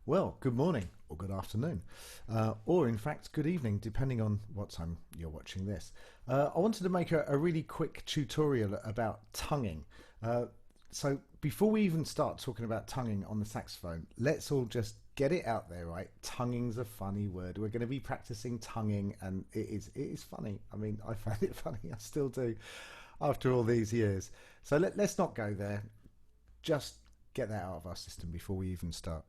Well, good morning or good afternoon, or in fact, good evening, depending on what time you're watching this. I wanted to make a really quick tutorial about tonguing. So before we even start talking about tonguing on the saxophone, let's all just get it out there, right? Tonguing's a funny word. We're going to be practicing tonguing, and it is funny. I mean, I find it funny. I still do after all these years. So let's not go there. Just get that out of our system before we even start.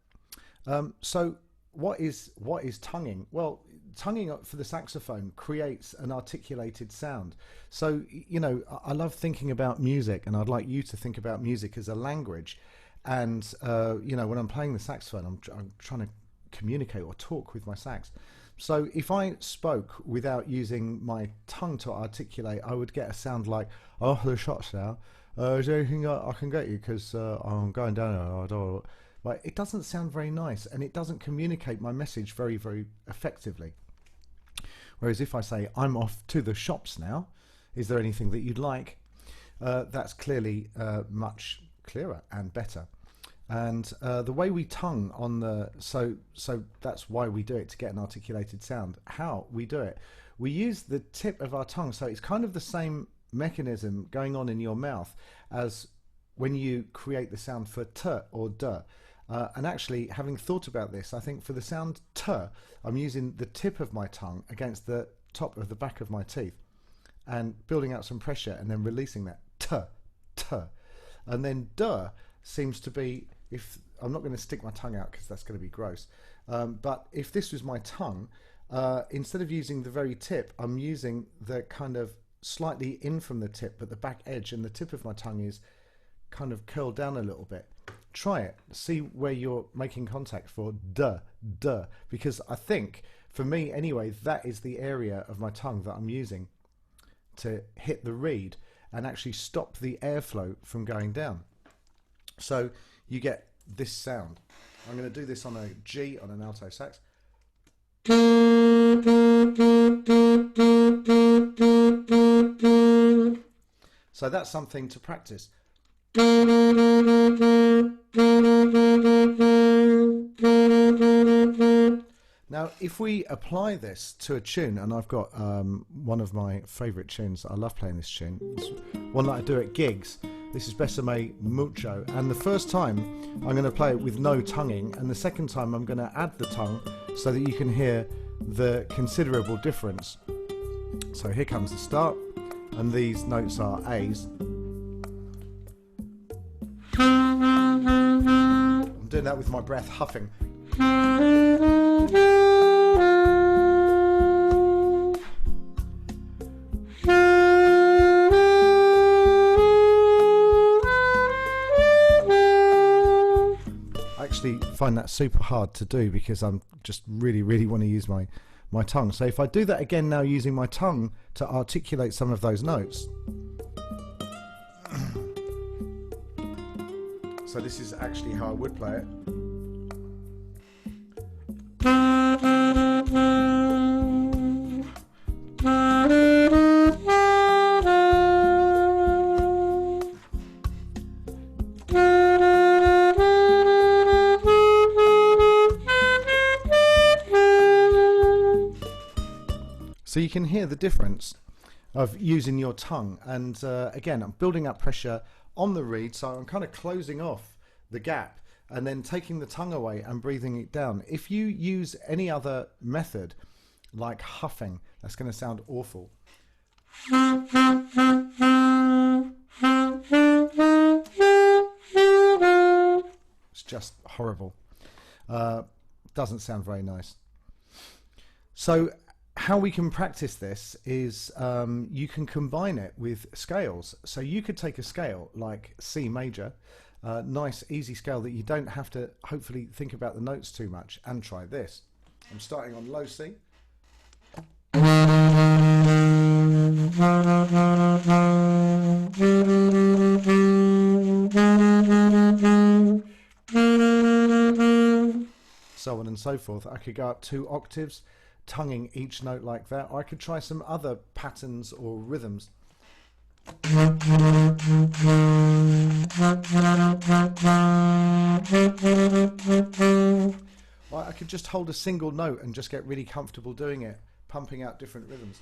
So what is tonguing? Well, tonguing for the saxophone creates an articulated sound. So, you know, I love thinking about music, and I'd like you to think about music as a language. And, you know, when I'm playing the saxophone, I'm trying to communicate or talk with my sax. So if I spoke without using my tongue to articulate, I would get a sound like, oh, the shots now. Is there anything I can get you? Because I'm going down there. I don't. But it doesn't sound very nice, and it doesn't communicate my message very, very effectively. Whereas if I say, I'm off to the shops now, is there anything that you'd like? That's clearly much clearer and better. And the way we tongue on the, so that's why we do it, to get an articulated sound. How we do it, we use the tip of our tongue, so it's kind of the same mechanism going on in your mouth as when you create the sound for t or d. And actually, having thought about this, I think for the sound t, I'm using the tip of my tongue against the top of the back of my teeth and building out some pressure and then releasing that t, t. And then d seems to be, if I'm not going to stick my tongue out because that's going to be gross, but if this was my tongue, instead of using the very tip, I'm using the kind of slightly in from the tip, but the back edge, and the tip of my tongue is kind of curled down a little bit. Try it, see where you're making contact for duh, duh, because I think, for me anyway, that is the area of my tongue that I'm using to hit the reed and actually stop the airflow from going down. So you get this sound. I'm going to do this on a G on an alto sax. So that's something to practice. Now, if we apply this to a tune, and I've got one of my favourite tunes, I love playing this tune, it's one that I do at gigs. This is Besame Mucho, and the first time I'm going to play it with no tonguing, and the second time I'm going to add the tongue so that you can hear the considerable difference. So here comes the start, and these notes are A's. I'm doing that with my breath, huffing. I actually find that super hard to do because I'm just really want to use my tongue. So if I do that again now using my tongue to articulate some of those notes. So this is actually how I would play it. So you can hear the difference of using your tongue, and again, I'm building up pressure on the reed, so I'm kind of closing off the gap and then taking the tongue away and breathing it down. If you use any other method like huffing, that's going to sound awful. It's just horrible. Doesn't sound very nice. So how we can practice this is you can combine it with scales. So you could take a scale like C major, nice easy scale that you don't have to hopefully think about the notes too much, and try this. I'm starting on low C. So on and so forth. I could go up 2 octaves, tonguing each note like that. Or I could try some other patterns or rhythms. could just hold a single note and just get really comfortable doing it, pumping out different rhythms.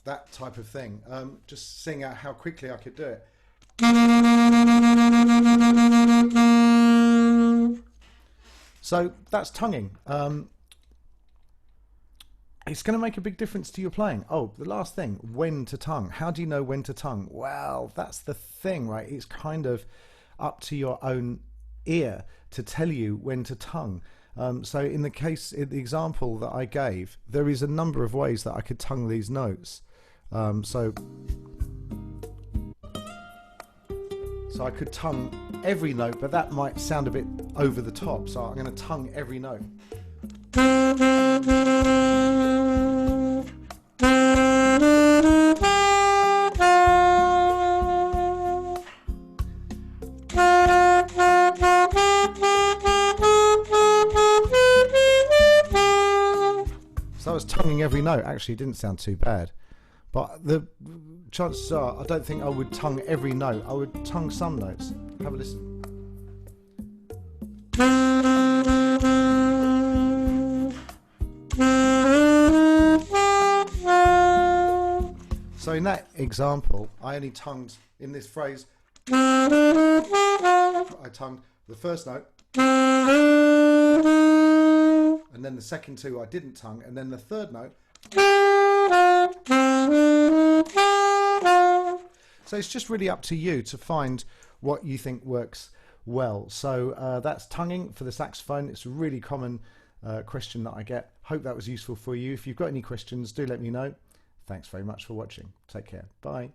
That type of thing. Just seeing out how quickly I could do it. So that's tonguing. It's going to make a big difference to your playing. Oh, the last thing, when to tongue. How do you know when to tongue? Well, that's the thing, right? It's kind of up to your own ear to tell you when to tongue. So in the example that I gave, there is a number of ways that I could tongue these notes. So I could tongue every note, but that might sound a bit over the top. So I'm going to tongue every note. So I was tonguing every note. Actually, it didn't sound too bad. But the chances are, I don't think I would tongue every note. I would tongue some notes. Have a listen. So in that example, I only tongued in this phrase. I tongued the first note. And then the second two I didn't tongue, and then the third note. So it's just really up to you to find what you think works well. So that's tonguing for the saxophone. It's a really common question that I get. Hope that was useful for you. If you've got any questions, do let me know. Thanks very much for watching. Take care. Bye.